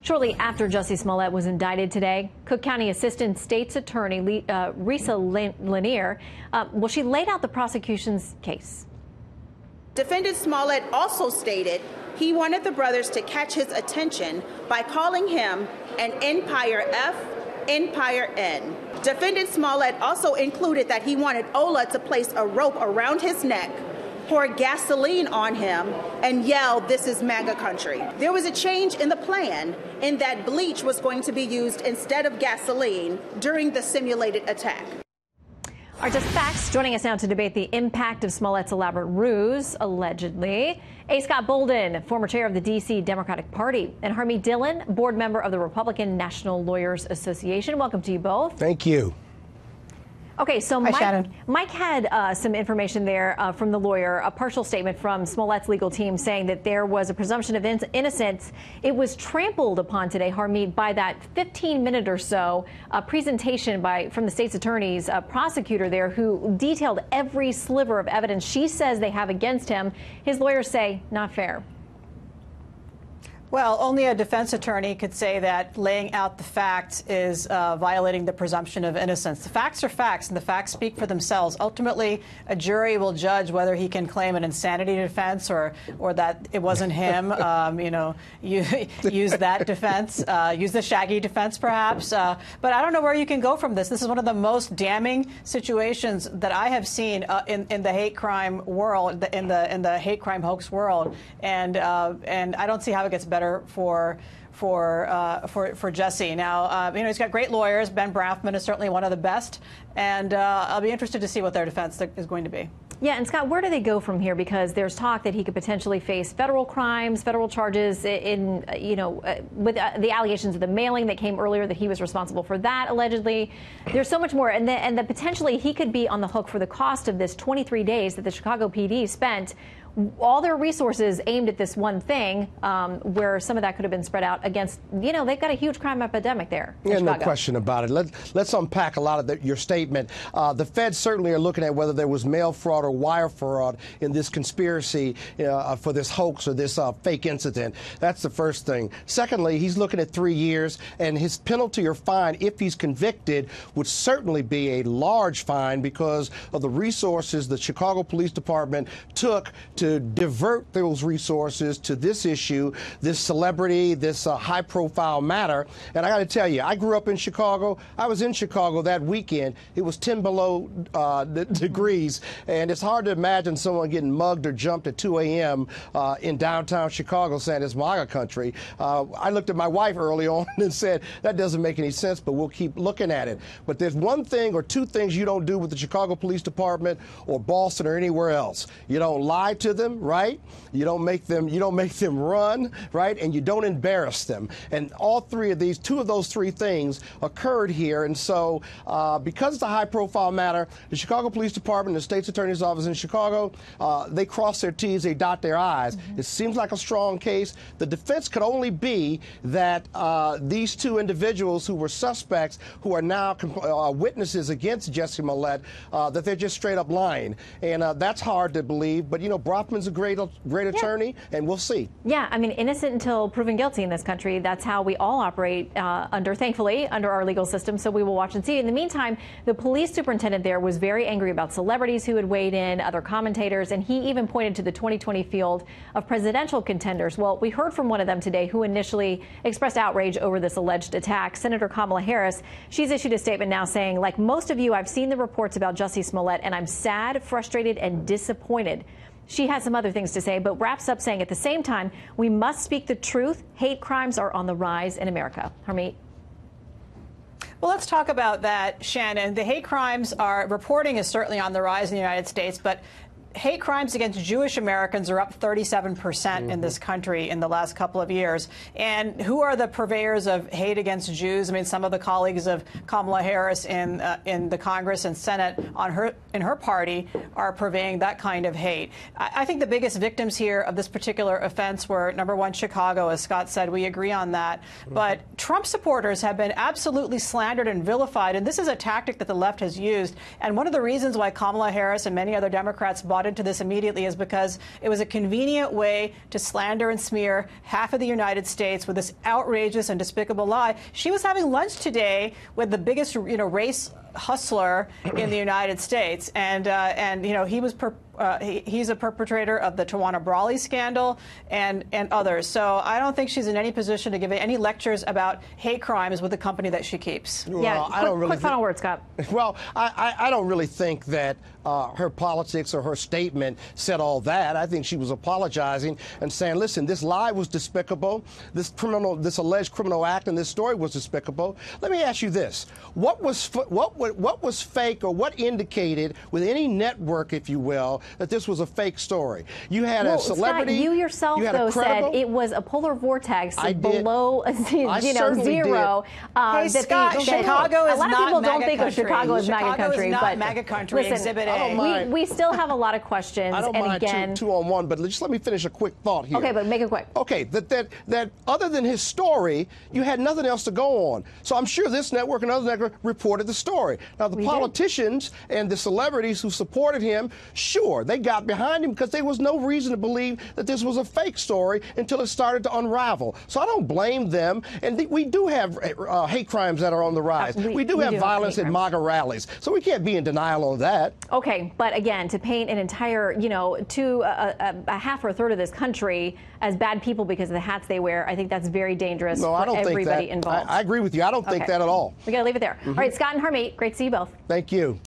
Shortly after Jussie Smollett was indicted today, Cook County Assistant State's Attorney Risa Lanier, she laid out the prosecution's case. Defendant Smollett also stated he wanted the brothers to catch his attention by calling him an Empire F, Empire N. Defendant Smollett also included that he wanted Ola to place a rope around his neck, pour gasoline on him, and yell, "This is MAGA country." There was a change in the plan in that bleach was going to be used instead of gasoline during the simulated attack. Our Just Facts joining us now to debate the impact of Smollett's elaborate ruse, allegedly. A. Scott Bolden, former chair of the D.C. Democratic Party, and Harmeet Dillon, board member of the Republican National Lawyers Association. Welcome to you both. Thank you. Okay, so Mike had some information there from the lawyer, a partial statement from Smollett's legal team saying that there was a presumption of innocence. It was trampled upon today, Harmeet, by that 15-minute or so presentation from the state's attorney's prosecutor there, who detailed every sliver of evidence she says they have against him. His lawyers say not fair. Well, only a defense attorney could say that laying out the facts is violating the presumption of innocence. The facts are facts, and the facts speak for themselves. Ultimately, a jury will judge whether he can claim an insanity defense or that it wasn't him. Use that defense, use the Shaggy defense, perhaps. But I don't know where you can go from this. This is one of the most damning situations that I have seen in the hate crime world, in the hate crime hoax world, and I don't see how it gets better for Jussie. Now, he's got great lawyers. Ben Brafman is certainly one of the best, and I'll be interested to see what their defense is going to be. Yeah, and Scott, where do they go from here? Because there's talk that he could potentially face federal crimes, federal charges with the allegations of the mailing that came earlier, that he was responsible for that, allegedly. There's so much more, and that potentially he could be on the hook for the cost of this 23 days that the Chicago PD spent, all their resources aimed at this one thing, where some of that could have been spread out against, they've got a huge crime epidemic there in Chicago. No question about it. Let's unpack a lot of your statement. The feds certainly are looking at whether there was mail fraud or wire fraud in this conspiracy for this hoax or this fake incident. That's the first thing. Secondly, he's looking at 3 years, and his penalty or fine, if he's convicted, would certainly be a large fine because of the resources the Chicago Police Department took to divert those resources to this issue, this celebrity, this high-profile matter. And I got to tell you, I grew up in Chicago. I was in Chicago that weekend. It was 10 below degrees, and it's hard to imagine someone getting mugged or jumped at 2 a.m. In downtown Chicago saying it's MAGA country. I looked at my wife early on and said, that doesn't make any sense, but we'll keep looking at it. But there's one thing or two things you don't do with the Chicago Police Department or Boston or anywhere else. You don't lie to them, right? You don't make them run, right? And you don't embarrass them. And all two of those three things occurred here. And so because it's a high-profile matter, the Chicago Police Department, the state's attorney's office in Chicago, they cross their T's, they dot their I's. Mm-hmm. It seems like a strong case. The defense could only be that these two individuals who were suspects, who are now witnesses against Jussie Smollett, that they're just straight up lying. And that's hard to believe. But, Brofman's a great attorney, and we'll see. Yeah, I mean, innocent until proven guilty in this country. That's how we all operate thankfully, under our legal system. So we will watch and see. In the meantime, the police superintendent there was very angry about celebrities who had weighed in, other commentators, and he even pointed to the 2020 field of presidential contenders. Well, we heard from one of them today who initially expressed outrage over this alleged attack, Senator Kamala Harris. She's issued a statement now saying, like most of you, I've seen the reports about Jussie Smollett, and I'm sad, frustrated, and disappointed. She has some other things to say, but wraps up saying at the same time, we must speak the truth. Hate crimes are on the rise in America. Harmeet. Well, let's talk about that, Shannon. The hate crimes reporting is certainly on the rise in the United States, but hate crimes against Jewish Americans are up 37% in this country in the last couple of years. And who are the purveyors of hate against Jews? I mean, some of the colleagues of Kamala Harris in the Congress and Senate in her party are purveying that kind of hate. I think the biggest victims here of this particular offense were, number one, Chicago. As Scott said, we agree on that. But Trump supporters have been absolutely slandered and vilified, and this is a tactic that the left has used. And one of the reasons why Kamala Harris and many other Democrats bought bought into this immediately is because it was a convenient way to slander and smear half of the United States with this outrageous and despicable lie. She was having lunch today with the biggest, race hustler in the United States, and he was he's a perpetrator of the Tawana Brawley scandal and others. So I don't think she's in any position to give any lectures about hate crimes with the company that she keeps. Well, Yeah, I don't really quick final word, Scott. Well, I don't really think that her politics or her statement said all that. I think she was apologizing and saying, listen, this lie was despicable. This alleged criminal act in this story was despicable. Let me ask you this. What was fake, or what indicated with any network, if you will, that this was a fake story? You had a celebrity. Scott, you yourself, though, said it was a polar vortex below zero. Hey, Scott, Chicago is not MAGA country. A lot of people don't think of Chicago as MAGA country. Is not but MAGA country. Listen, Exhibit we still have a lot of questions. I don't and mind again, two on one, but just let me finish a quick thought here. Okay, but make it quick. Okay, that other than his story, you had nothing else to go on. So I'm sure this network and other network reported the story. Now, the politicians and the celebrities who supported him, sure, they got behind him because there was no reason to believe that this was a fake story until it started to unravel. So I don't blame them. And we do have hate crimes that are on the rise. We do have violence at MAGA rallies. So we can't be in denial on that. Okay, but again, to paint an entire, a half or a third of this country as bad people because of the hats they wear, I think that's very dangerous for everybody involved. I agree with you. I don't think that at all. We got to leave it there. All right, Scott and Harmeet, great to see you both. Thank you.